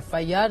FIR,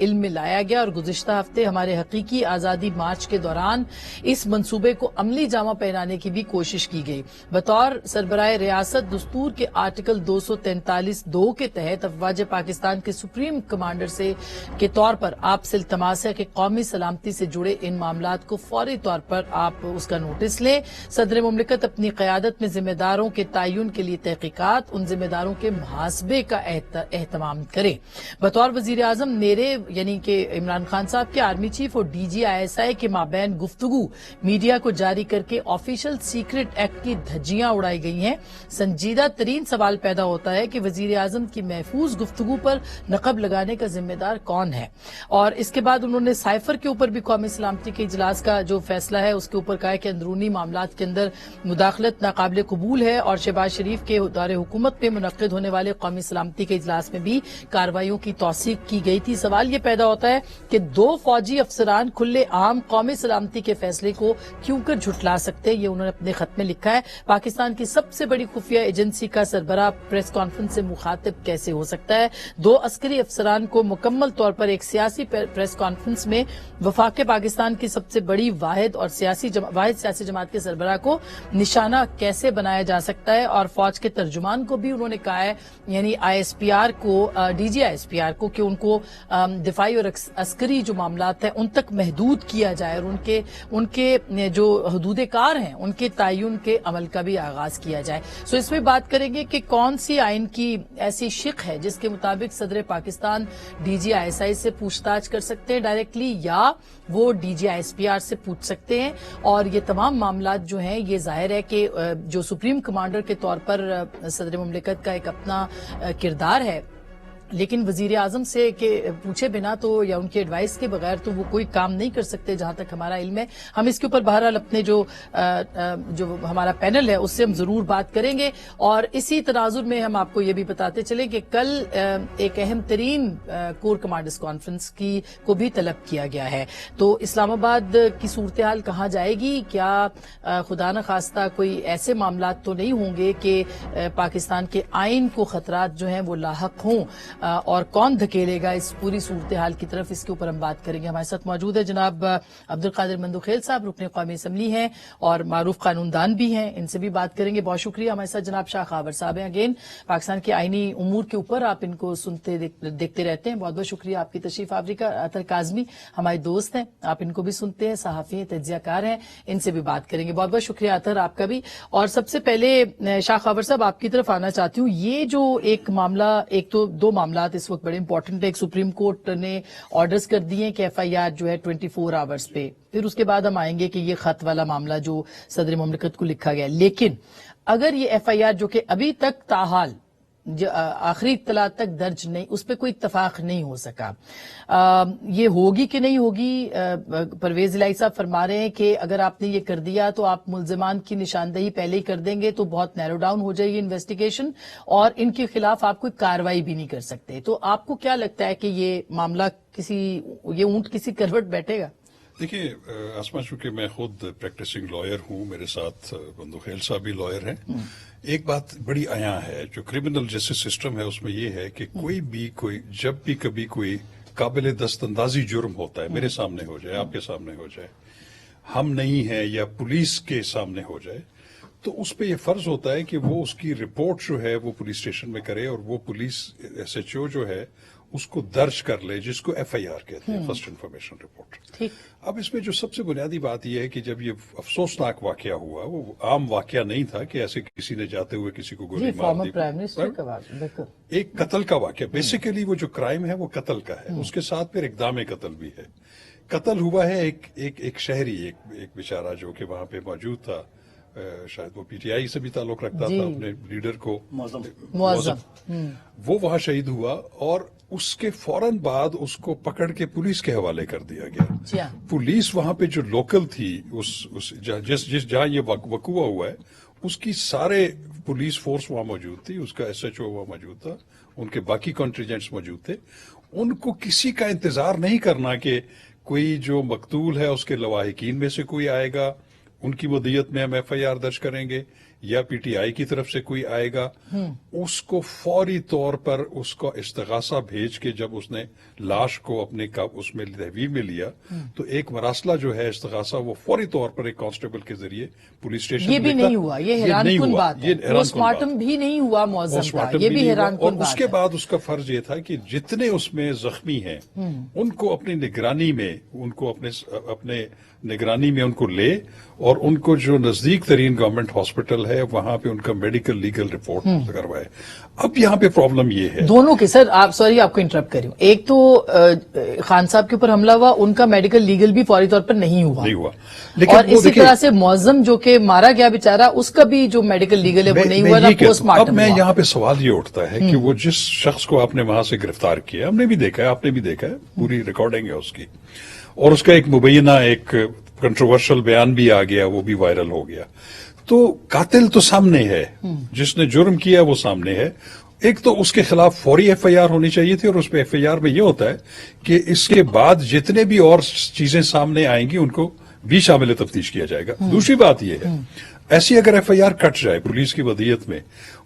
علم میں لایا گیا اور گزشتہ ہفتے ہمارے حقیقی آزادی مارچ کے دوران اس منصوبے کو عملی جامہ پہنانے کی بھی کوشش کی گئی. بطور سربراہ ریاست دستور کے آرٹیکل 243(2) کے تحت افواج پاکستان کے سپریم کمانڈر سے کے طور پر آپ سے التماس ہے کہ قومی سلامتی سے جڑے ان معاملات کو فوری طور پر آپ اس کا نوٹس لیں. صدر مملکت اپنی قیادت میں ذمہ داروں کے تعین کے لیے تحقیقات، ان ذمہ داروں کے محاسبے کا اہتمام کریں. بطور وزیر اعظم میرے یعنی کہ عمران خان صاحب کے آرمی چیف اور D G I S I کے مابین گفتگو میڈیا کو جاری کر کے آفیشل سیکرٹ ایکٹ کی دھجیاں اڑائی گئی ہیں. سنجیدہ ترین سوال پیدا ہوتا ہے کہ وزیر اعظم کی محفوظ گفتگو پر نقب لگانے کا ذمہ دار کون ہے. اور اس کے بعد انہوں نے سائفر کے اوپر بھی قومی سلامتی کے اجلاس کا جو فیصلہ ہے اس کے اوپر کہا ہے کہ اندرونی معاملات کے اندر مداخلت ناقابل قبول ہے اور شہباز شریف کے دور حکومت پہ منعقد ہونے والے قومی سلامتی کے اجلاس میں بھی کارروائیوں کی توثیق کی گئی تھی. سوال یہ پیدا ہوتا ہے کہ 2 فوجی افسران کھلے عام قومی سلامتی کے فیصلے کو کیوں کر جھٹلا سکتے ہیں. یہ انہوں نے اپنے خط میں لکھا ہے. پاکستان کی سب سے بڑی خفیہ ایجنسی کا سربراہ پریس کانفرنس سے مخاطب کیسے ہو سکتا ہے. 2 عسکری افسران کو مکمل طور پر ایک سیاسی پریس کانفرنس میں وفاق پاکستان کی سب سے بڑی واحد سیاسی جماعت کے سربراہ کو نشانہ کیسے بنایا جا سکتا ہے. اور فوج کے ترجمان کو بھی انہوں نے کہا ہے یعنی آئی ایس پی آر کو D G I S P R کو کہ ان کو دفاعی اور عسکری جو معاملات ہیں ان تک محدود کیا جائے اور ان کے جو حدود کار ہیں ان کے تعین کے عمل کا بھی آغاز کیا جائے. سو اس میں بات کریں گے کہ کون سی آئین کی ایسی شق ہے جس کے مطابق صدر Pakistan D G I S I سے پوچھ تاچھ کر سکتے ہیں ڈائریکٹلی یا وہ D G I S P R سے پوچھ سکتے ہیں. اور یہ تمام معاملات جو ہیں یہ ظاہر ہے کہ جو سپریم کمانڈر کے طور پر صدر مملکت کا ایک اپنا کردار ہے لیکن وزیر اعظم سے کہ پوچھے بنا تو یا ان کے ایڈوائس کے بغیر تو وہ کوئی کام نہیں کر سکتے جہاں تک ہمارا علم ہے. ہم اس کے اوپر بہرحال اپنے جو ہمارا پینل ہے اس سے ہم ضرور بات کریں گے. اور اسی تناظر میں ہم آپ کو یہ بھی بتاتے چلیں کہ کل ایک اہم ترین کور کمانڈرز کانفرنس کو بھی طلب کیا گیا ہے. تو اسلام آباد کی صورتحال کہاں جائے گی؟ کیا خدا نخواستہ کوئی ایسے معاملات تو نہیں ہوں گے کہ پاکستان کے آئین کو خطرات جو ہیں وہ لاحق ہوں اور کون دھکیلے گا اس پوری صورتحال کی طرف؟ اس کے اوپر ہم بات کریں گے. ہمارے ساتھ موجود ہے جناب عبدالقادر مندوخیل صاحب، رکن قومی اسمبلی ہیں اور معروف قانون دان بھی ہیں. ان سے بھی بات کریں گے. بہت شکریہ. ہمارے ساتھ جناب شاہ خاور صاحب ہیں. اگین پاکستان کے آئینی امور کے اوپر آپ ان کو سنتے دیکھتے رہتے ہیں. بہت بہت شکریہ آپ کی تشریف آوری کا. اطہر کاظمی ہمارے دوست ہیں، آپ ان کو بھی سنتے ہیں، صحافی ہیں، تجزیہ کار ہیں. ان سے بھی بات کریں گے. بہت بہت شکریہ اطہر آپ کا بھی. اور سب سے پہلے شاہ خاور صاحب آپ کی طرف آنا چاہتی ہوں. یہ جو ایک معاملہ، ایک تو 2 معاملات اس وقت بڑے امپورٹنٹ ہے. ایک سپریم کورٹ نے آرڈرز کر دیے کہ ایف آئی آر جو ہے 24 آورز پہ، پھر اس کے بعد ہم آئیں گے کہ یہ خط والا معاملہ جو صدر مملکت کو لکھا گیا. لیکن اگر یہ ایف آئی آر جو کہ ابھی تک تاحال آخری اطلاع تک درج نہیں، اس پہ کوئی اتفاق نہیں ہو سکا، یہ ہوگی کہ نہیں ہوگی؟ پرویز الہی صاحب فرما رہے ہیں کہ اگر آپ نے یہ کر دیا تو آپ ملزمان کی نشاندہی پہلے ہی کر دیں گے تو بہت نیرو ڈاؤن ہو جائے گی انویسٹیگیشن اور ان کے خلاف آپ کوئی کارروائی بھی نہیں کر سکتے. تو آپ کو کیا لگتا ہے کہ یہ معاملہ یہ اونٹ کسی کروٹ بیٹھے گا؟ دیکھیے آسما، چونکہ میں خود پریکٹسنگ لائر ہوں، میرے ساتھ مندوخیل صاحب بھی لائر ہیں. ایک بات بڑی عیاں ہے، جو کرمنل جسٹس سسٹم ہے اس میں یہ ہے کہ جب بھی کبھی کوئی قابل دست اندازی جرم ہوتا ہے، میرے سامنے ہو جائے، آپ کے سامنے ہو جائے، ہم نہیں ہیں یا پولیس کے سامنے ہو جائے، تو اس پہ یہ فرض ہوتا ہے کہ وہ اس کی رپورٹ جو ہے وہ پولیس اسٹیشن میں کرے اور وہ پولیس ایس ایچ او جو ہے اس کو درج کر لے، جس کو ایف آئی آر کہتے ہیں، فرسٹ انفارمیشن رپورٹ. اب اس میں جو سب سے بنیادی بات یہ ہے کہ جب یہ افسوسناک واقعہ ہوا، وہ عام واقعہ نہیں تھا کہ ایسے کسی نے جاتے ہوئے کسی کو گولی مار دی. ایک قتل کا واقعہ، بیسیکلی وہ جو کرائم ہے وہ قتل کا ہے، اس کے ساتھ پھر اقدام قتل بھی ہے. قتل ہوا ہے ایک شہری، ایک بیچارہ جو کہ وہاں پہ موجود تھا، شاید وہ پی ٹی آئی سے بھی تعلق رکھتا تھا، اپنے لیڈر کو معظم، وہ وہاں شہید ہوا اور اس کے فوراً بعد اس کو پکڑ کے پولیس کے حوالے کر دیا گیا. پولیس وہاں پہ جو لوکل تھی، جہاں یہ وقوع ہوا ہے، اس کی سارے پولیس فورس وہاں موجود تھی، اس کا ایس ایچ او وہاں موجود تھا، ان کے باقی کنٹریجنٹس موجود تھے. ان کو کسی کا انتظار نہیں کرنا کہ کوئی جو مقتول ہے اس کے لواحقین میں سے کوئی آئے گا، ان کی مدیت میں ہم ایف آئی آر درج کریں گے، یا پی ٹی آئی کی طرف سے کوئی آئے گا، اس کو فوری طور پر اس کا استغاثہ بھیج کے جب اس نے لاش کو اپنے اس میں تحویل میں لیا تو ایک مراسلہ جو ہے استغاثہ وہ فوری طور پر ایک کانسٹیبل کے ذریعے پولیس اسٹیشن یہ بھی نہیں ہوا، یہ حیران کن بات ہے، پوسٹ مارٹم بھی نہیں ہوا معظم کا، یہ بھی حیران کن بات ہے۔ اور اس کے بعد اس کا فرض یہ تھا کہ جتنے اس میں زخمی ہیں ان کو اپنی نگرانی میں اپنے نگرانی میں ان کو لے اور ان کو جو نزدیک ترین گورنمنٹ ہاسپٹل ہے وہاں پہ ان کا میڈیکل لیگل رپورٹ کروائے۔ اب یہاں پہ پرابلم یہ ہے دونوں کے سر، آپ سوری آپ کو انٹرپٹ کر رہی ہوں، ایک تو خان صاحب کے اوپر حملہ ہوا، ان کا میڈیکل لیگل بھی فوری طور پر نہیں ہوا، اور اسی طرح سے معظم جو کہ مارا گیا بیچارہ، اس کا بھی جو میڈیکل لیگل ہے وہ نہیں ہوا، نہ پوسٹ مارٹم۔ اب میں یہاں پہ سوال یہ اٹھتا ہے کہ وہ جس شخص کو آپ نے وہاں سے گرفتار کیا، ہم نے بھی دیکھا ہے، آپ نے بھی دیکھا ہے، پوری ریکارڈنگ ہے اس کی، اور اس کا ایک مبینہ ایک کنٹروورشل بیان بھی آ گیا، وہ بھی وائرل ہو گیا۔ تو قاتل تو سامنے ہے، جس نے جرم کیا وہ سامنے ہے۔ ایک تو اس کے خلاف فوری ایف آئی آر ہونی چاہیے تھی، اور اس میں ایف آئی آر میں یہ ہوتا ہے کہ اس کے بعد جتنے بھی اور چیزیں سامنے آئیں گی ان کو بھی شامل تفتیش کیا جائے گا۔ دوسری بات یہ ہے، ایسی اگر ایف آئی آر کٹ جائے پولیس کی ودیت میں،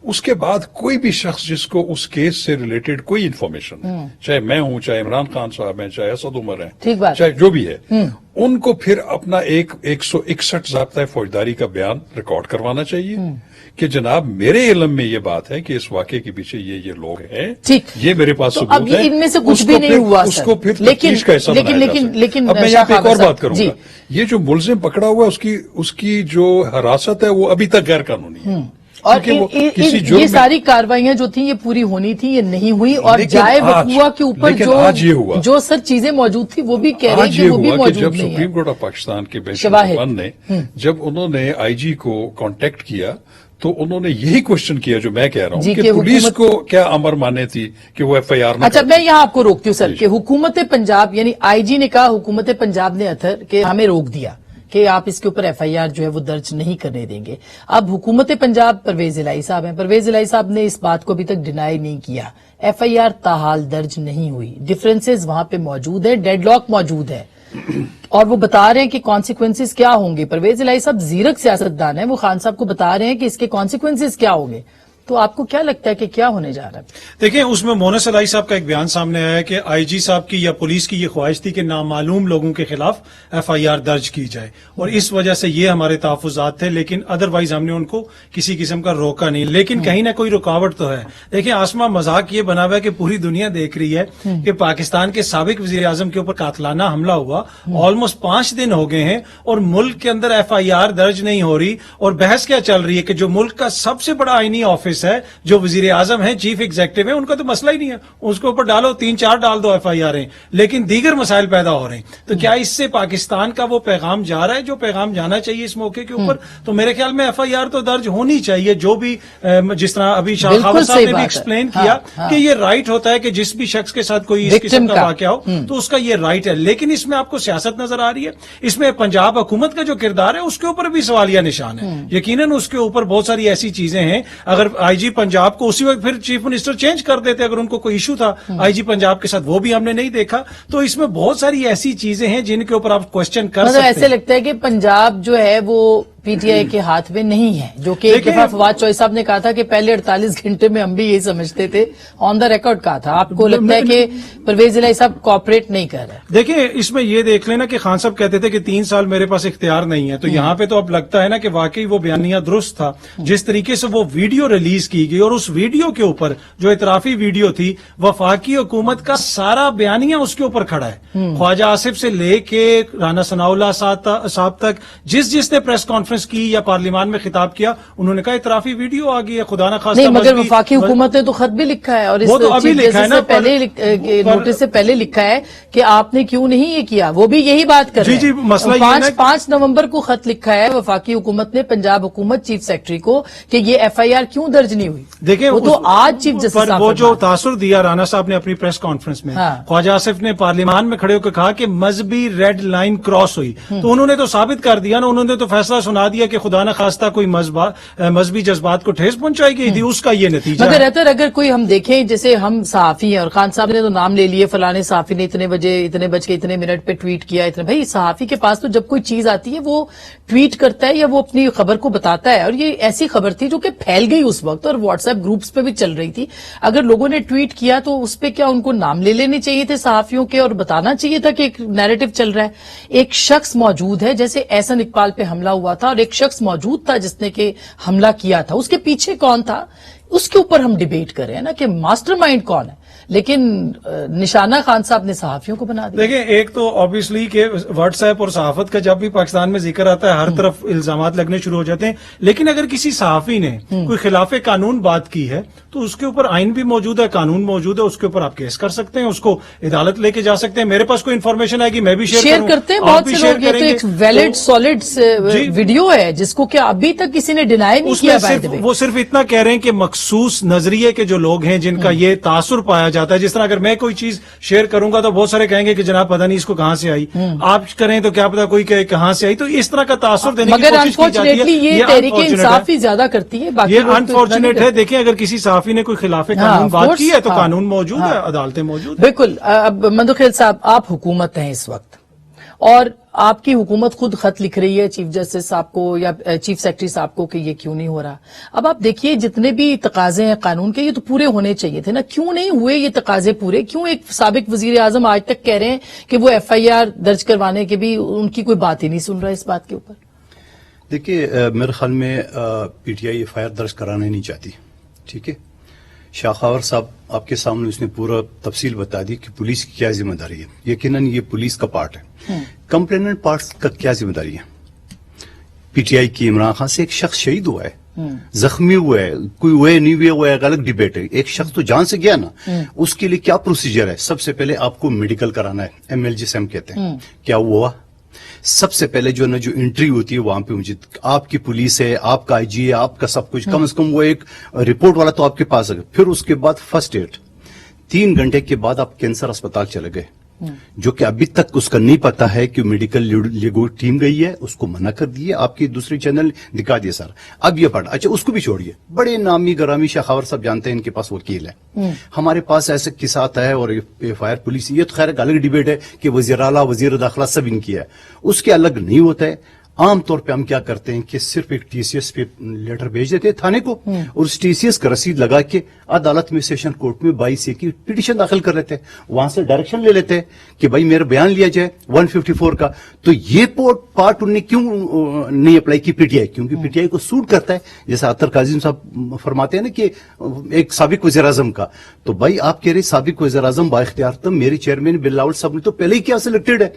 اس کے بعد کوئی بھی شخص جس کو اس کیس سے ریلیٹڈ کوئی انفارمیشن ہے، چاہے میں ہوں، چاہے عمران خان صاحب ہیں، چاہے اسد عمر ہیں، چاہے جو بھی ہے، ان کو پھر اپنا 161 ضابطۂ فوجداری کا بیان ریکارڈ کروانا چاہیے کہ جناب میرے علم میں یہ بات ہے کہ اس واقعے کے پیچھے یہ لوگ ہیں، یہ میرے پاس ثبوت ہے۔ ان میں سے کچھ بھی نہیں ہوا، اس کو پھر تفتیش کا حصہ بنایا جا سکتا ہے۔ اب میں یہاں پہ ایک اور بات کروں گا، یہ جو ملزم پکڑا ہوا ہے اس کی جو حراست ہے وہ ابھی تک غیر قانونی ہے، اور یہ ساری کارروائیاں جو تھیں یہ پوری ہونی تھی، یہ نہیں ہوئی، اور جائے وقوع کے اوپر جو سر چیزیں موجود تھی وہ بھی کہہ رہے ہیں کہ وہ بھی موجود نہیں ہے۔ جب سپریم کورٹ آف پاکستان کے بینچ نے جب انہوں نے آئی جی کو کانٹیکٹ کیا تو انہوں نے یہی کوشچن کیا جو میں کہہ رہا ہوں کہ پولیس کو کیا امر مانے تھی کہ وہ ایف آئی آر نہ۔ اچھا میں یہاں آپ کو روکتی ہوں سر، کہ حکومت پنجاب یعنی آئی جی نے کہا، حکومت پنجاب نے کہ ہمیں روک دیا کہ آپ اس کے اوپر ایف آئی آر جو ہے وہ درج نہیں کرنے دیں گے۔ اب حکومت پنجاب پرویز الہی صاحب ہیں، پرویز الہی صاحب نے اس بات کو ابھی تک ڈینائی نہیں کیا، ایف آئی آر تاحال درج نہیں ہوئی، ڈفرینسز وہاں پہ موجود ہے، ڈیڈ لاک موجود ہے، اور وہ بتا رہے ہیں کہ کانسیکوینسز کیا ہوں گے۔ پرویز الہی صاحب زیرک سیاستدان ہیں، وہ خان صاحب کو بتا رہے ہیں کہ اس کے کانسیکوینسز کیا ہوں گے، تو آپ کو کیا لگتا ہے کہ کیا ہونے جا رہا ہے؟ دیکھیں اس میں مونس الہی صاحب کا ایک بیان سامنے آیا ہے کہ آئی جی صاحب کی یا پولیس کی یہ خواہش تھی کہ نامعلوم لوگوں کے خلاف ایف آئی آر درج کی جائے، اور اس وجہ سے یہ ہمارے تحفظات تھے، لیکن ادروائز ہم نے ان کو کسی قسم کا روکا نہیں، لیکن کہیں نہ کوئی رکاوٹ تو ہے۔ دیکھیں آسما مذاق یہ بنا ہوا ہے کہ پوری دنیا دیکھ رہی ہے کہ پاکستان کے سابق وزیر اعظم کے اوپر قاتلانہ حملہ ہوا، آلموسٹ 5 دن ہو گئے ہیں اور ملک کے اندر ایف آئی آر درج نہیں ہو رہی، اور بحث کیا چل رہی ہے کہ جو ملک کا سب سے بڑا آئینی آفس ہے، جو وزیر اعظم ہیں، چیف ایگزیکٹو ہیں، ان کا تو مسئلہ ہی نہیں ہے، اس کے اوپر ڈالو 3-4 ڈال دو ایف آئی آر، لیکن دیگر مسائل پیدا ہو رہے ہیں۔ تو کیا اس سے پاکستان کا وہ پیغام جا رہا ہے جو پیغام جانا چاہیے اس موقع کے اوپر؟ تو میرے خیال میں ایف آئی آر تو درج ہونی چاہیے، جو بھی جس طرح ابھی شاہ خاور صاحب نے بھی ایکسپلین کیا کہ یہ رائٹ ہوتا ہے کہ جس بھی شخص کے ساتھ کوئی اس قسم کا واقعہ ہو تو اس کا یہ رائٹ ہے، لیکن اس میں آپ کو سیاست نظر آ رہی ہے، اس میں پنجاب حکومت کا جو کردار ہے اس کے اوپر بھی سوالیہ نشان ہے۔ یقیناً اس کے اوپر بہت ساری ایسی چیزیں ہیں، اگر آئی جی پنجاب کو اسی وقت پھر چیف منسٹر چینج کر دیتے اگر ان کو کوئی ایشو تھا آئی جی پنجاب کے ساتھ، وہ بھی ہم نے نہیں دیکھا۔ تو اس میں بہت ساری ایسی چیزیں ہیں جن کے اوپر آپ کوشچن کر سکتے ہیں۔ ایسے لگتا ہے کہ پنجاب جو ہے وہ پی ٹی آئی کے ہاتھ میں نہیں ہے، جو کہ ایک دفعہ فواد چوہدری صاحب نے کہا تھا کہ پہلے 48 گھنٹے میں ہم بھی یہی سمجھتے تھے، آن دا ریکارڈ کہا تھا۔ آپ کو لگتا ہے کہ پرویز الہی صاحب کوآپریٹ نہیں کر رہے؟ دیکھیں اس میں یہ دیکھ لینا کہ خان صاحب کہتے تھے کہ 3 سال میرے پاس اختیار نہیں ہے، تو یہاں پہ تو اب لگتا ہے نا کہ واقعی وہ بیانیہ درست تھا، جس طریقے سے وہ ویڈیو ریلیز کی گئی، اور اس ویڈیو کے اوپر جو اعترافی ویڈیو تھی، وفاقی حکومت کا سارا بیانیہ اس کے اوپر کھڑا ہے، خواجہ آصف سے لے کے رانا ثناء اللہ صاحب تک جس نے پریس کانفرنس کی یا پارلیمنٹ میں خطاب کیا، انہوں نے کہا اعترافی ویڈیو آ گئی ہے، خدا نہ خواستہ۔ نہیں مگر وفاقی حکومت نے تو خط بھی لکھا ہے، اور اس نوٹس سے پہلے لکھا ہے کہ آپ نے کیوں نہیں یہ کیا، وہ بھی یہی بات کر رہے ہیں۔ جی مسئلہ یہ ہے 5 نومبر کو خط لکھا ہے وفاقی حکومت نے پنجاب حکومت چیف سیکرٹری کو کہ یہ ایف آئی آر کیوں درج نہیں ہوئی۔ دیکھیں وہ تو آج چیف جسٹس صاحب وہ جو تاثر دیا رانا صاحب نے اپنی پریس کانفرنس میں، خواجہ آصف نے پارلیمان میں کھڑے ہو کے کہا کہ مذہبی ریڈ لائن کراس ہوئی، تو انہوں نے تو ثابت کر دیا نا، انہوں نے تو فیصلہ سنا بنا دیا کہ خدا نہ خواستہ کوئی مذہبی جذبات کو ٹھیس پہنچائی گئی تھی، اس کا یہ نتیجہ مگر رہتا اگر کوئی ہم دیکھیں جیسے ہم صحافی ہیں اور خان صاحب نے تو نام لے لیے فلانے صحافی نے اتنے بجے اتنے بج کے اتنے منٹ پہ ٹویٹ کیا اتنے، بھائی صحافی کے پاس تو جب کوئی چیز آتی ہے وہ ٹویٹ کرتا ہے یا وہ اپنی خبر کو بتاتا ہے، اور یہ ایسی خبر تھی جو کہ پھیل گئی اس وقت اور واٹس ایپ گروپس پہ بھی چل رہی تھی. اگر لوگوں نے ٹویٹ کیا تو اس پہ کیا ان کو نام لے لینے چاہیے تھے صحافیوں کے اور بتانا چاہیے تھا کہ ایک نیریٹو چل رہا ہے. ایک شخص موجود ہے جیسے احسن اقبال پہ حملہ ہوا تھا اور ایک شخص موجود تھا جس نے کہ حملہ کیا تھا، اس کے پیچھے کون تھا اس کے اوپر ہم ڈیبیٹ کر رہے ہیں نا کہ ماسٹر مائنڈ کون ہے، لیکن نشانہ خان صاحب نے صحافیوں کو بنا دیا. دیکھیں ایک تو آبویسلی کہ واٹس ایپ اور صحافت کا جب بھی پاکستان میں ذکر آتا ہے ہر طرف الزامات لگنے شروع ہو جاتے ہیں، لیکن اگر کسی صحافی نے کوئی خلاف قانون بات کی ہے تو اس کے اوپر آئین بھی موجود ہے، قانون موجود ہے، اس کے اوپر آپ کیس کر سکتے ہیں، اس کو عدالت لے کے جا سکتے ہیں. میرے پاس کوئی انفارمیشن آئے گی میں بھی شیئر کرتے ہیں بہت سے لوگ. یہ تو ایک ویلڈ سالڈ ویڈیو ہے جس کو کہ ابھی تک کسی نے ڈینائی نہیں کیا. وہ صرف اتنا کہہ رہے ہیں کہ مخصوص نظریے کے جو لوگ ہیں جن کا یہ تاثر پایا جاتا ہے، جس طرح اگر میں کوئی چیز شیئر کروں گا تو بہت سارے کہیں گے کہ جناب پتہ نہیں اس کو کہاں سے آئی، آپ کریں تو کیا پتا کوئی کہ کہاں سے آئی، تو اس طرح کا تاثر دینے کی کوشش کی جاتی ہے. یہ تحریک انصاف ہی زیادہ کرتی ہے، یہ انفارچونیٹ ہے. دیکھیں اگر کسی صحافی نے کوئی خلاف قانون بات کی ہے تو قانون موجود ہے، عدالتیں موجود ہیں. بالکل. اب مندوخیل صاحب آپ حکومت ہیں اس وقت اور آپ کی حکومت خود خط لکھ رہی ہے چیف جسٹس صاحب کو یا چیف سیکرٹری صاحب کو کہ یہ کیوں نہیں ہو رہا. اب آپ دیکھیے جتنے بھی تقاضے ہیں قانون کے یہ تو پورے ہونے چاہیے تھے نا، کیوں نہیں ہوئے یہ تقاضے پورے؟ کیوں ایک سابق وزیر اعظم آج تک کہہ رہے ہیں کہ وہ ایف آئی آر درج کروانے کے بھی ان کی کوئی بات ہی نہیں سن رہا اس بات کے اوپر؟ دیکھیے میرے خیال میں P T I F I R درج کرانا نہیں چاہتی، ٹھیک ہے. شاخاور صاحب آپ کے سامنے اس نے پورا تفصیل بتا دی کہ پولیس کی کیا ذمہ داری ہے. یقیناً یہ پولیس کا پارٹ ہے، کمپلیننٹ پارٹ کا کیا ذمہ داری ہے؟ پی ٹی آئی کی عمران خان سے ایک شخص شہید ہوا ہے، زخمی ہوا ہے، کوئی ہوئے نہیں ہوئے وہ ایک الگ ڈیبیٹ ہے. ایک شخص تو جان سے گیا نا، اس کے لیے کیا پروسیجر ہے؟ سب سے پہلے آپ کو میڈیکل کرانا ہے، ایم ایل جسے ہم کہتے ہیں. کیا وہ ہوا؟ سب سے پہلے جو انٹری ہوتی ہے وہاں پہ مجھے آپ کی پولیس ہے، آپ کا آئی جی ہے، آپ کا سب کچھ، کم از کم وہ ایک رپورٹ والا تو آپ کے پاس ہے. پھر اس کے بعد فرسٹ ایڈ، 3 گھنٹے کے بعد آپ کینسر اسپتال چلے گئے، جو کہ ابھی تک اس کا نہیں پتا ہے کہ میڈیکل لیگو ٹیم گئی ہے، اس کو منع کر دیے. آپ کی دوسری چینل دکھا دیے سر. اب یہ پڑھا، اچھا اس کو بھی چھوڑیے، بڑے نامی گرامی شاخاور صاحب جانتے ہیں ان کے پاس وکیل ہے. ہمارے پاس ایسے قصہ آتا ہے اور ایف آئی آر پولیس، یہ تو خیر ایک الگ ڈیبیٹ ہے کہ وزیر اعلیٰ وزیر داخلہ سب ان کی ہے، اس کے الگ نہیں ہوتا ہے. عام طور پہ ہم کیا کرتے ہیں کہ صرف ایک ٹی سی ایس پہ لیٹر بھیج دیتے ہیں تھانے کو، اور اس ٹی سی ایس کا رسید لگا کے عدالت میں سیشن کورٹ میں 22A کی پٹیشن داخل کر لیتے ہیں، وہاں سے ڈائریکشن لے لیتے ہیں کہ بھائی میرا بیان لیا جائے 154 کا. تو یہ پارٹ انہیں کیوں نہیں اپلائی کی پی ٹی آئی؟ کیونکہ پی ٹی آئی کو سوٹ کرتا ہے، جیسا عطر کاظم صاحب فرماتے ہیں نا کہ ایک سابق وزیر اعظم کا. تو بھائی آپ کہہ رہے سابق وزیر اعظم با اختیار تھا، میرے چیئرمین بلاول صاحب نے تو پہلے ہی کیا سلیکٹڈ ہے،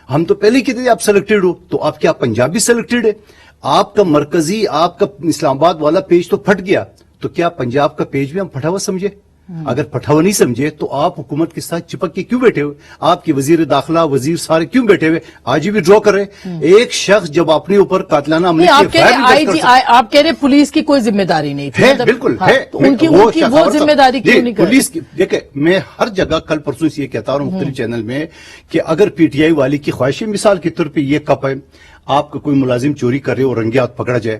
ہم تو پہلے ہی کہتے آپ سلیکٹڈ ہو. تو آپ کیا پنجاب بھی سلیکٹڈ ہے؟ آپ کا مرکزی، آپ کا اسلام آباد والا پیج تو پھٹ گیا، تو کیا پنجاب کا پیج بھی ہم پھٹا ہوا سمجھے؟ اگر پھٹا ہوا نہیں سمجھے تو آپ حکومت کے ساتھ چپک کے کیوں بیٹھے ہوئے؟ آپ کے وزیر داخلہ وزیر سارے کیوں بیٹھے ہوئے؟ آج بھی ڈرا کر رہے. ایک شخص جب اپنے اوپر قاتلانہ عمل آپ کہہ رہے پولیس کی کوئی ذمہ داری نہیں تھی؟ بالکل ہے، ان کی وہ ذمہ داری کیوں نہیں؟ پولیس کی دیکھیں، میں ہر جگہ کل پرسوں سے یہ کہتا ہوں مختلف چینل میں کہ اگر پی ٹی آئی والی کی خواہش، مثال کے طور پہ یہ کپ ہے، آپ کا کوئی ملازم چوری کر رہے اور رنگے ہاتھ پکڑا جائے،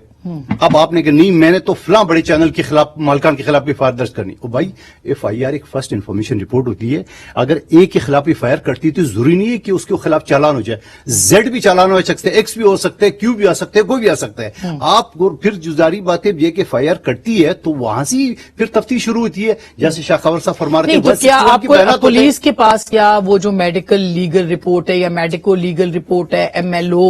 اب آپ نے کہا نہیں میں نے تو فلاں بڑے چینل کے خلاف، مالکان کے خلاف ایف آئی آر درج کرنی. او بھائی ایف آئی آر ایک فرسٹ انفارمیشن رپورٹ ہوتی ہے، اگر اے کے خلاف ایف آئی آر کرتی ہے تو ضروری نہیں ہے کہ اس کے خلاف چالان ہو جائے. زیڈ بھی چالان ہو سکتے ہیں، ایکس بھی ہو سکتے ہیں، کیو بھی آ سکتے ہیں، کوئی بھی آ سکتا ہے. آپ پھر جزاری بات ہے یہ کہ ایف آئی آر کرتی ہے تو وہاں سے پھر تفتیش شروع ہوتی ہے، جیسے شاخاور صاحب فرما رہے ہیں. کیا آپ کو پولیس کے پاس کیا وہ جو میڈیکل لیگل رپورٹ ہے یا میڈیکو لیگل رپورٹ ہے، M L O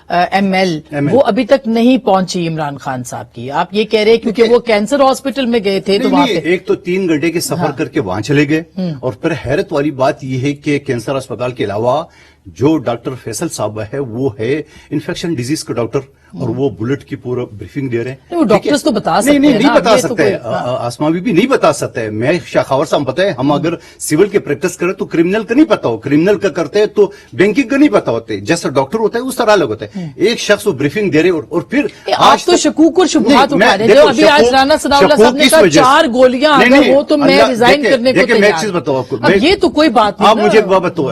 M L, وہ ابھی تک نہیں پہنچی عمران خان صاحب کی؟ آپ یہ کہہ رہے ہیں کیونکہ وہ کینسر ہاسپٹل میں گئے تھے تو وہاں پہ ایک تو 3 گھنٹے کے سفر کر کے وہاں چلے گئے، اور پھر حیرت والی بات یہ ہے کہ کینسر اسپتال کے علاوہ جو ڈاکٹر فیصل صاحب ہے وہ ہے انفیکشن ڈیزیز کا ڈاکٹر، اور وہ بلٹ کی پورا بریفنگ دے رہے ہیں. وہ ڈاکٹرز تو بتا سکتے ہیں، نہیں بتا سکتے، آسما بھی نہیں بتا سکتا ہے. میں شاخاور صاحب پتا ہے، ہم اگر سول کے پریکٹس کریں تو کرمنل کا نہیں پتا ہو، کرمنل کا کرتے ہیں تو بینکنگ کا نہیں پتا ہوتے. جیسا ڈاکٹر ہوتا ہے اس طرح الگ ہوتا ہے. ایک شخص وہ بریفنگ دے رہے اور پھر آپ تو شکوک اور شبہات اٹھا رہے ہیں. ابھی آج رانا ثناء اللہ صاحب نے کہا 4 گولیاں اگر ہو تو میں ریزائن کرنے کو تیار. میں ایک چیز بتاؤں آپ کو، یہ تو کوئی بات نہیں. آپ مجھے ایک بات بتاؤ،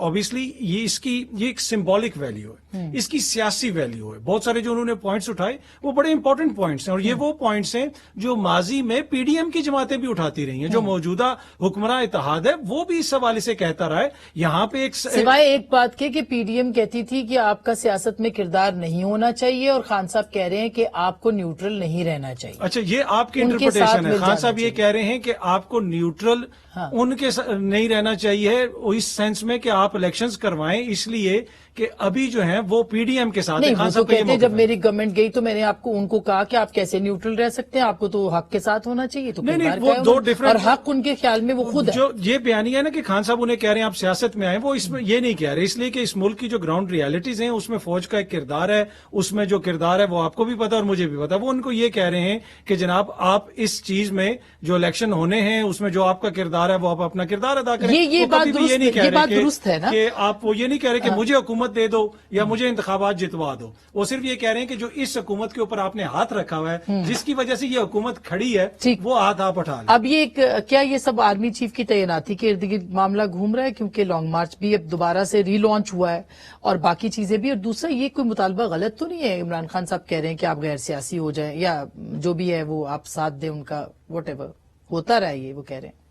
obviously یہ ایک سمبولک ویلیو ہے, اس کی سیاسی ویلیو ہے. بہت سارے جو انہوں نے پوائنٹس اٹھائے وہ بڑے امپورٹنٹ پوائنٹس ہیں, اور یہ وہ پوائنٹس ہیں جو ماضی میں پی ڈی ایم کی جماعتیں بھی اٹھاتی رہی ہیں. جو موجودہ حکمراں اتحاد ہے وہ بھی اس حوالے سے کہتا رہا ہے. یہاں پہ سوائے ایک بات کے کہ پی ڈی ایم کہتی تھی کہ آپ کا سیاست میں کردار نہیں ہونا چاہیے, اور خان صاحب کہہ رہے ہیں کہ آپ کو نیوٹرل نہیں رہنا چاہیے. اچھا, یہ آپ کی ان کے ساتھ انٹرپریٹیشن ہے. مل خان صاحب جانا یہ کہہ رہے ہیں کہ آپ کو نیوٹرل ان کے نہیں رہنا چاہیے, اس سینس میں کہ آپ الیکشنز کروائیں, اس لیے کہ ابھی جو ہیں وہ پی ڈی ایم کے ساتھ. نہیں, خان وہ تو صاحب کا یہ کہتے ہیں موقف جب ہے. میری گورنمنٹ گئی تو میں نے ان کو کہا کہ آپ کیسے نیوٹرل رہ سکتے ہیں, آپ کو تو حق کے ساتھ ہونا چاہیے. تو نہیں, کردار وہ کا ہے دو انہوں نے, ڈفرنٹ, اور حق ان کے خیال میں وہ خود ہے. جو یہ بیانیہ ہے نا کہ خان صاحب انہیں کہہ رہے ہیں آپ سیاست میں آئیں, وہ اس میں یہ نہیں کہہ رہے, اس لیے کہ اس ملک کی جو گراؤنڈ ریالٹیز ہیں اس میں فوج کا ایک کردار ہے, اس میں جو کردار ہے وہ آپ کو بھی پتا اور مجھے بھی پتا. وہ ان کو یہ کہہ رہے ہیں کہ جناب آپ اس چیز میں جو الیکشن ہونے ہیں اس میں جو آپ کا کردار ہے وہ آپ اپنا کردار ادا کریں. یہ وہ کبھی بھی یہ بات درست ہے نا کہ آپ وہ یہ نہیں کہہ رہے کہ مجھے حکومت دے دو یا مجھے انتخابات جتوا دو. وہ صرف یہ کہہ رہے ہیں کہ جو اس حکومت کے اوپر آپ نے ہاتھ رکھا ہوا ہے, جس کی وجہ سے یہ حکومت کھڑی ہے, وہ ہاتھ آپ اٹھا لیں. اب یہ کیا یہ سب آرمی چیف کی تعیناتی کے ارد گرد معاملہ گھوم رہا ہے, کیونکہ لانگ مارچ بھی اب دوبارہ سے ری لانچ ہوا ہے اور باقی چیزیں بھی. اور دوسرا, یہ کوئی مطالبہ غلط تو نہیں ہے؟ عمران خان صاحب کہہ رہے ہیں کہ آپ غیر سیاسی ہو جائیں یا جو بھی ہے وہ آپ ساتھ دیں ان کا, واٹ ایور ہوتا رہا, یہ وہ کہہ رہے ہیں.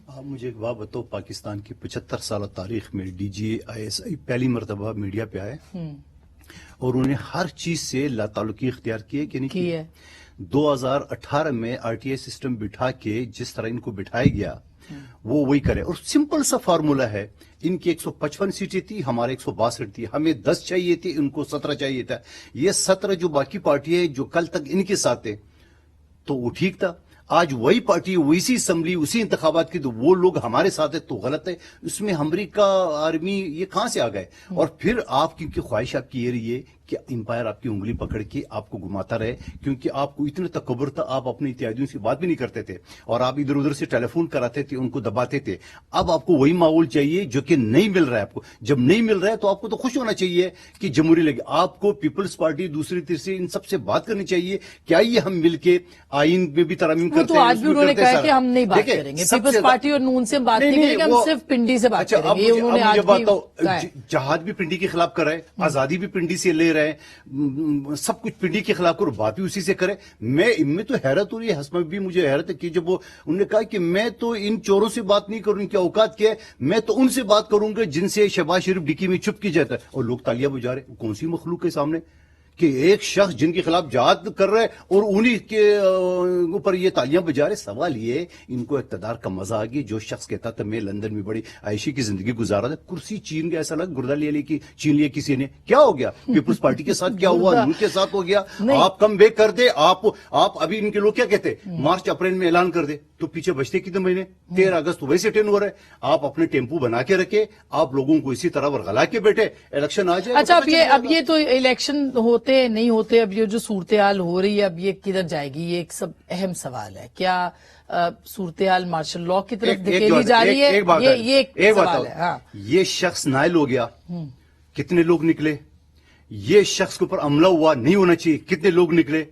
آپ مجھے ایک بات بتاؤ, پاکستان کی 75 سالہ تاریخ میں ڈی جی آئی ایس آئی پہلی مرتبہ میڈیا پہ آئے اور انہوں نے ہر چیز سے لا تعلقی اختیار کیے کہ نہیں کیے. 2018 میں آر ٹی آئی سسٹم بٹھا کے جس طرح ان کو بٹھایا گیا وہ وہی کرے. اور سمپل سا فارمولا ہے, ان کی 155 سیٹیں تھی, ہمارے 162 تھی, ہمیں 10 چاہیے تھی, ان کو 17 چاہیے تھا. یہ 17 جو باقی پارٹیاں جو کل تک ان کے ساتھ تھے تو وہ ٹھیک تھا. آج وہی پارٹی ویسی اسمبلی اسی انتخابات کی تو وہ لوگ ہمارے ساتھ ہے تو غلط ہے. اس میں امریکہ آرمی یہ کہاں سے آ گئے؟ اور پھر آپ کی خواہش آپ کی یہ رہی ہے کہ امپائر آپ کی انگلی پکڑ کے آپ کو گھماتا رہے, کیونکہ آپ کو اتنا تکبر تھا, آپ اپنے اتحادیوں سے بات بھی نہیں کرتے تھے اور آپ ادھر ادھر سے ٹیلی فون کراتے تھے, ان کو دباتے تھے. اب آپ کو وہی ماحول چاہیے جو کہ نہیں مل رہا ہے آپ کو. جب نہیں مل رہا ہے تو آپ کو تو خوش ہونا چاہیے کہ جمہوری لگے. آپ کو پیپلز پارٹی دوسری تیسری ان سب سے بات کرنی چاہیے. کیا یہ ہم مل کے آئین میں بھی ترامیم کرتے ہیں؟ آج بھی انہوں نے کہا کہ ہم نہیں بات کریں گے, پیپلز پارٹی اور نون سے بات نہیں کریں گے, ہم صرف پنڈی سے بات کریں گے. یہ انہوں نے آج بھی جہاد بھی پنڈی کے خلاف کر رہے ہیں, آزادی بھی پنڈی سے لے رہے ہیں, سب کچھ پنڈی کے خلاف کرو, بات بھی اسی سے کرے. میں تو حیرت ہو رہی ہے, حسن بھی مجھے حیرت ہے کہ جب انہوں نے کہا کہ میں تو ان چوروں سے بات نہیں کروں, ان کے اوقات کیا ہے, میں تو ان سے بات کروں گا جن سے شہباز شریف ڈکی میں چھپ کی جاتا ہے. اور لوگ تالیاں بجا رہے, کون سی مخلوق کے سامنے کہ ایک شخص جن کے خلاف جہاد کر رہے اور انہی کے اوپر یہ تالیاں بجا رہے. سوال یہ, ان کو اقتدار کا مزہ آ گیا. جو شخص کہتا تھا میں لندن میں بڑی عائشی کی زندگی گزارا تھا, کرسی چین گیا, ایسا لگا گردہ لے لی کی چین لیا کسی نے. کیا ہو گیا پیپلز پارٹی کے ساتھ, کیا ہوا ان کے ساتھ ہو گیا. آپ کم بیک کر دے, آپ ابھی ان کے لوگ کیا کہتے مارچ اپریل میں اعلان کر دے تو پیچھے بچتے کتنے مہینے, 13 اگست ویسے ٹین ہو رہا ہے. آپ اپنے ٹیمپو بنا کے رکھے, آپ لوگوں کو اسی طرح ورغلا کے بیٹھے, الیکشن آ جائے. اچھا, اب یہ تو الیکشن ہوتے نہیں ہوتے, اب یہ جو صورتحال ہو رہی ہے اب یہ کدھر جائے گی, یہ ایک سب اہم سوال ہے. کیا صورتحال مارشل لا کی طرف دھکیلی جا رہی ہے؟ یہ ایک سوال ہے. یہ شخص نائل ہو گیا, کتنے لوگ نکلے. یہ شخص کے اوپر عملہ ہوا, نہیں ہونا چاہیے, کتنے لوگ نکلے.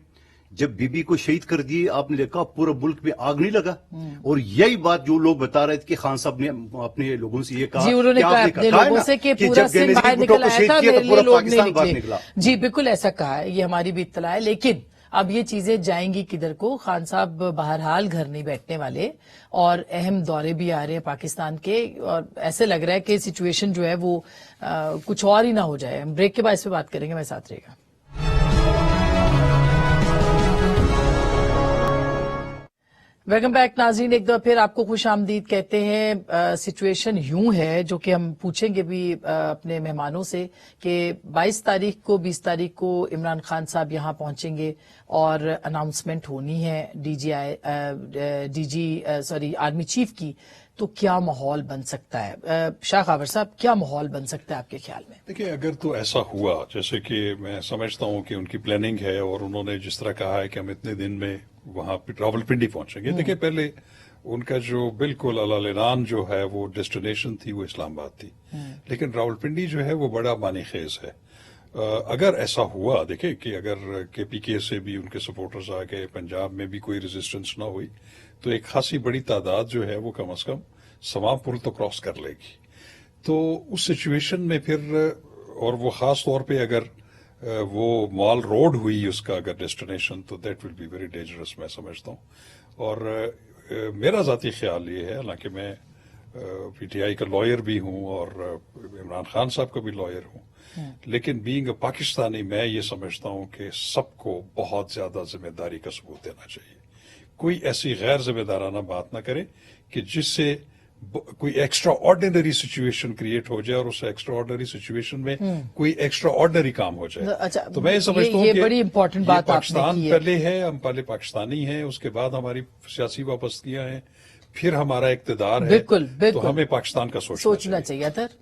جب بی بی کو شہید کر دیے آپ نے دیکھا پورا ملک میں آگ نہیں لگا. اور یہی بات جو لوگ بتا رہے تھے کہ خان صاحب نے اپنے لوگوں سے یہ کہا, جی انہوں نے کہا اپنے لوگوں سے کہ پورا سندھ باہر نکل آیا تھا, میرے لیے لوگ نہیں نکلے. جی بالکل ایسا کہا ہے, یہ ہماری بھی اطلاع ہے. لیکن اب یہ چیزیں جائیں گی کدھر کو؟ خان صاحب بہرحال گھر نہیں بیٹھنے والے, اور اہم دورے بھی آ رہے ہیں پاکستان کے, اور ایسے لگ رہا ہے کہ سچویشن جو ہے وہ کچھ اور ہی نہ ہو جائے. ہم بریک کے بعد اس پہ بات کریں گے, میں ساتھ رہے گا. ویلکم بیک ناظرین, ایک دفعہ پھر آپ کو خوش آمدید کہتے ہیں. سچویشن یوں ہے جو کہ ہم پوچھیں گے بھی اپنے مہمانوں سے کہ 22 تاریخ کو 20 تاریخ کو عمران خان صاحب یہاں پہنچیں گے اور اناؤنسمنٹ ہونی ہے آرمی چیف کی, تو کیا ماحول بن سکتا ہے؟ شاہ خاور صاحب, کیا ماحول بن سکتا ہے آپ کے خیال میں؟ دیکھیے, اگر تو ایسا ہوا جیسے کہ میں سمجھتا ہوں کہ ان کی پلاننگ ہے اور انہوں نے جس طرح کہا ہے کہ ہم اتنے دن میں وہاں راولپنڈی پہنچیں گے. دیکھیے, پہلے ان کا جو بالکل اعلان جو ہے وہ ڈیسٹینیشن تھی وہ اسلام آباد تھی, لیکن راولپنڈی جو ہے وہ بڑا معنی خیز ہے. اگر ایسا ہوا, دیکھیں کہ اگر کے پی کے سے بھی ان کے سپورٹرز آ گئے, پنجاب میں بھی کوئی ریزسٹنس نہ ہوئی, تو ایک خاصی بڑی تعداد جو ہے وہ کم از کم سماں پل تو کراس کر لے گی. تو اس سچویشن میں پھر اور وہ خاص طور پہ اگر وہ مال روڈ ہوئی اس کا اگر ڈیسٹینیشن تو that will be very dangerous میں سمجھتا ہوں. اور میرا ذاتی خیال یہ ہے، حالانکہ میں پی ٹی آئی کا لائر بھی ہوں اور عمران خان صاحب کا بھی لائر ہوں، لیکن بینگ اے پاکستانی میں یہ سمجھتا ہوں کہ سب کو بہت زیادہ ذمہ داری کا ثبوت دینا چاہیے. کوئی ایسی غیر ذمہ دارانہ بات نہ کرے کہ جس سے کوئی ایکسٹرا آرڈینری سچویشن کریٹ ہو جائے اور اس ایکسٹرا آرڈینری سچویشن میں کوئی ایکسٹرا آرڈینری کام ہو جائے. اچھا، تو میں یہ سمجھتا ہوں یہ کہ بڑی امپورٹنٹ بات آپ نے پاکستان کی ہے. پہلے ہے، ہم پہلے پاکستانی ہیں، اس کے بعد ہماری سیاسی وابستگیاں ہیں، پھر ہمارا اقتدار ہے. بالکل تو ہمیں پاکستان کا سوچنا چاہیے. اطہر،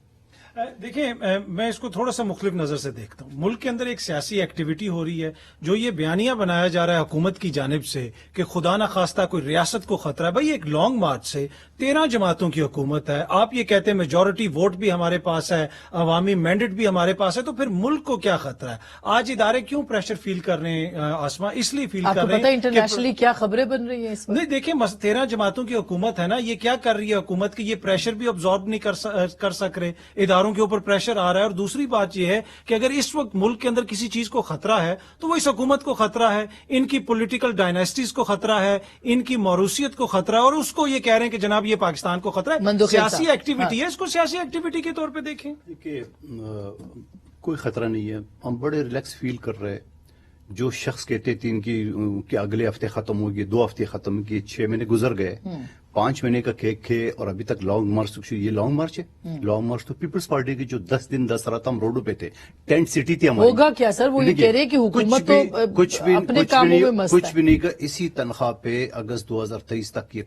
دیکھیں میں اس کو تھوڑا سا مختلف نظر سے دیکھتا ہوں. ملک کے اندر ایک سیاسی ایکٹیویٹی ہو رہی ہے، جو یہ بیانیہ بنایا جا رہا ہے حکومت کی جانب سے کہ خدا نہ خواستہ کوئی ریاست کو خطرہ ہے. بھائی ایک لانگ مارچ سے 13 جماعتوں کی حکومت ہے، آپ یہ کہتے ہیں میجورٹی ووٹ بھی ہمارے پاس ہے، عوامی مینڈیٹ بھی ہمارے پاس ہے، تو پھر ملک کو کیا خطرہ ہے؟ آج ادارے کیوں پریشر فیل کر رہے ہیں آسما؟ اس لیے فیل آپ کر کو رہے ہیں پتہ ہے انٹرنیشنلی کیا خبریں بن رہی ہیں اس وقت؟ نہیں دیکھیں 13 جماعتوں کی حکومت ہے نا، یہ کیا کر رہی ہے حکومت کی؟ یہ پریشر بھی ابزارب نہیں کر سک رہے، اداروں کے اوپر پریشر آ رہا ہے. اور دوسری بات یہ ہے کہ اگر اس وقت ملک کے اندر کسی چیز کو خطرہ ہے تو وہ اس حکومت کو خطرہ ہے، ان کی پولیٹیکل ڈائنیسٹیز کو خطرہ ہے، ان کی موروثیت کو خطرہ ہے، اور اس کو یہ کہہ رہے ہیں کہ جناب یہ پاکستان کو خطرہ ہے. سیاسی ایکٹیویٹی ہے، اس کو سیاسی ایکٹیویٹی کے طور پہ دیکھیں. کہ کوئی خطرہ نہیں ہے، ہم بڑے ریلیکس فیل کر رہے. جو شخص کہتے تھے کہ اگلے ہفتے ختم ہوگی، 2 ہفتے ختم ہوگی، 6 مہینے گزر گئے، 5 مہینے کا کیک ہے اور ابھی تک لانگ مارچ. یہ لانگ مارچ ہے؟ لانگ مارچ تو پیپلز پارٹی کی جو 10 دن 10 رات ہم روڈوں پہ تھے، ٹینٹ سٹی تھی ہماری. ہوگا کیا سر؟ وہ یہ کہہ رہے ہیں کہ حکومت تو اپنے کاموں میں مست ہے. کچھ بھی نہیں کر، اسی تنخواہ پہ اگست 2023 تک یہ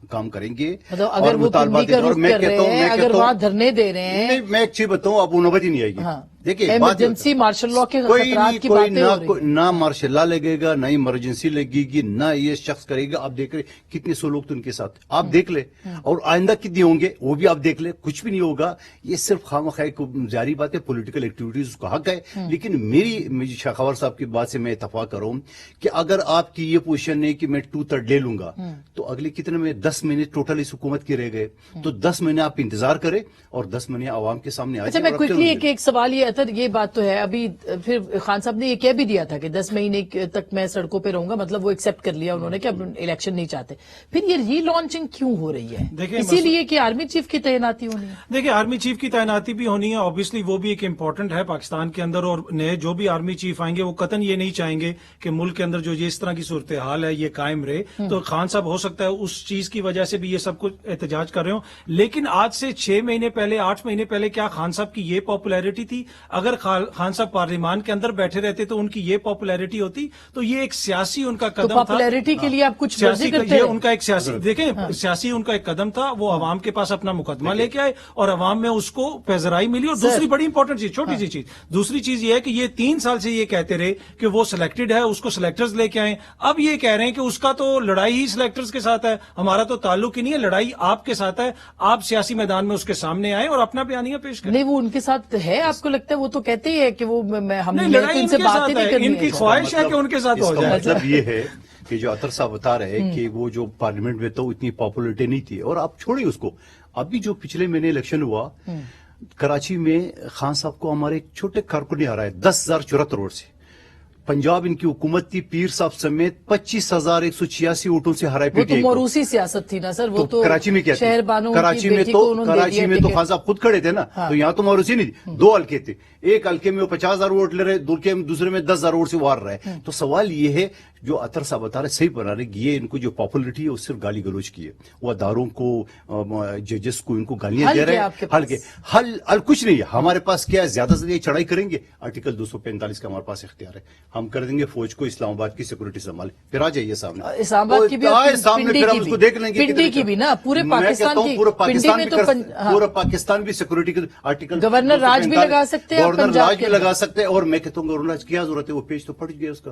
کام کریں گے. اگر وہ پنڈی کا رخ کر رہے ہیں، اگر وہاں دھرنے دے رہے ہیں، میں ایک چیز بتاؤں، اب وہ نوبت ہی نہیں آئے گی. دیکھیے ایمرجنسی مارشل لاء کے خطرات کی باتیں ہو رہی ہیں. نہ مارشل لا لگے گا، نہ ایمرجنسی لگے گی، نہ یہ شخص کرے گا. آپ دیکھ رہے کتنے 100 لوگ تو ان کے ساتھ، آپ دیکھ لیں. اور آئندہ کتنے ہوں گے وہ بھی آپ دیکھ لیں. کچھ بھی نہیں ہوگا. یہ صرف خواہ کو جاری بات ہے، پولیٹیکل ایکٹیویٹیز کا حق ہے. لیکن میری شاخاور صاحب کی بات سے میں اتفاق کروں کہ اگر آپ کی یہ پوزیشن ہے کہ میں 2/3 لے لوں گا، تو اگلے کتنے میں 10 مہینے ٹوٹل اس حکومت کے رہ گئے. تو 10 مہینے آپ انتظار کریں اور 10 مہینے عوام کے سامنے آ اچھا، میں کوئکلی ایک سوال یہ اطہر، یہ بات تو ہے ابھی پھر خان صاحب نے یہ کہہ بھی دیا تھا کہ 10 مہینے تک میں سڑکوں پہ رہوں گا، مطلب وہ ایکسپٹ کر لیا انہوں نے کہ اب الیکشن نہیں چاہتے. پھر یہ ری لانچنگ کیوں ہو رہی ہے؟ اسی لیے کہ آرمی چیف کی تعیناتی ہونی ہے. دیکھیں آرمی چیف کی تعیناتی بھی ہونی ہے، obviously وہ بھی ایک امپورٹنٹ ہے پاکستان کے اندر. اور نئے جو بھی آرمی چیف آئیں گے وہ قطعاً یہ نہیں چاہیں گے کہ ملک کے اندر جو یہ اس طرح کی صورتحال ہے یہ قائم رہے. تو خان صاحب ہو سکتا ہے اس چیز کی وجہ سے بھی یہ سب کچھ احتجاج کر رہے ہوں. لیکن آج سے 6 مہینے پہلے، 8 مہینے پہلے کیا خان صاحب کی یہ پاپولیرٹی تھی؟ اگر خان صاحب پارلیمان کے اندر بیٹھے رہتے تو ان کی یہ پاپولیرٹی ہوتی؟ تو یہ ایک سیاسی ان کا قدم تھا. پاپولیرٹی کے لیے آپ کچھ مرضی کرتے ہیں. ان کا ایک سیاسی، دیکھیں سیاسی ان کا ایک قدم تھا. وہ عوام کے پاس اپنا مقدمہ لے کے آئے اور عوام میں اس کو پذیرائی ملی. اور دوسری بڑی امپورٹنٹ چیز، چھوٹی سی چیز، دوسری چیز یہ ہے کہ یہ 3 سال سے یہ کہتے رہے کہ وہ سلیکٹڈ ہے، اس کو سلیکٹرز لے کے آئیں. اب یہ کہہ رہے ہیں کہ اس کا تو لڑائی ہی سلیکٹرز کے ساتھ ہے، ہمارا تو تعلق ہی نہیں ہے، لڑائی آپ کے ساتھ ہے. آپ سیاسی میدان میں اس کے سامنے آئیں اور اپنا بیانیہ پیش کریں. نہیں، وہ ان کے ساتھ ہے، آپ کو لگتا ہے؟ وہ تو کہتے ہی ہے کہ وہ ہم نے لڑائی ان سے باتیں نہیں کرنی. ان کی خواہش ہے کہ ان کے ساتھ ہو جائے. مطلب یہ ہے کہ جو اطہر صاحب بتا رہے ہیں کہ وہ جو پارلیمنٹ میں تو اتنی پاپولیرٹی نہیں تھی. اور آپ چھوڑیے اس کو، ابھی جو پچھلے مہینے الیکشن ہوا کراچی میں، خان صاحب کو ہمارے ایک چھوٹے کارکنی ہرائے 10,074 ووٹ سے. پنجاب ان کی حکومت تھی، پیر صاحب سمیت 25,186 ووٹوں سے ہرائے. وہ تو موروثی سیاست تھی نا سر. وہ تو کراچی میں کیا تھی؟ شہر بانو کراچی میں تو خان صاحب خود کھڑے تھے نا. تو یہاں تو موروثی نہیں تھی، 2 حلقے تھے. ایک حلقے میں وہ 50,000 ووٹ لے رہے، دوسرے میں 10,000 ووٹ سے وار رہے. تو سوال یہ ہے، جو اطہر صاحب بتا رہے صحیح بنا رہے، یہ ان کو جو پاپولیرٹی ہے وہ صرف گالی گلوچ کی ہے. وہ اداروں کو، ججز کو، ان کو گالیاں دے رہے ہیں. حل کچھ نہیں ہے ہمارے پاس. کیا ہے؟ زیادہ سے زیادہ چڑھائی کریں گے. آرٹیکل 245 کا ہمارے پاس اختیار ہے، ہم کر دیں گے فوج کو اسلام آباد کی سیکورٹی سنبھالے. پھر آ جائیے سامنے، اسلام آباد کی بھی، پھر ہم اس کو دیکھ لیں گے. پنڈی کی بھی نا، پورے پاکستان کی. پورا پاکستان بھی سیکورٹی کے آرٹیکل گورنر راج بھی لگا سکتے ہیں، گورنر راج بھی لگا سکتے ہیں. اور میں کہتا ہوں گورنر راج کیا ضرورت ہے؟ وہ پیج تو پڑ گیا اس کا.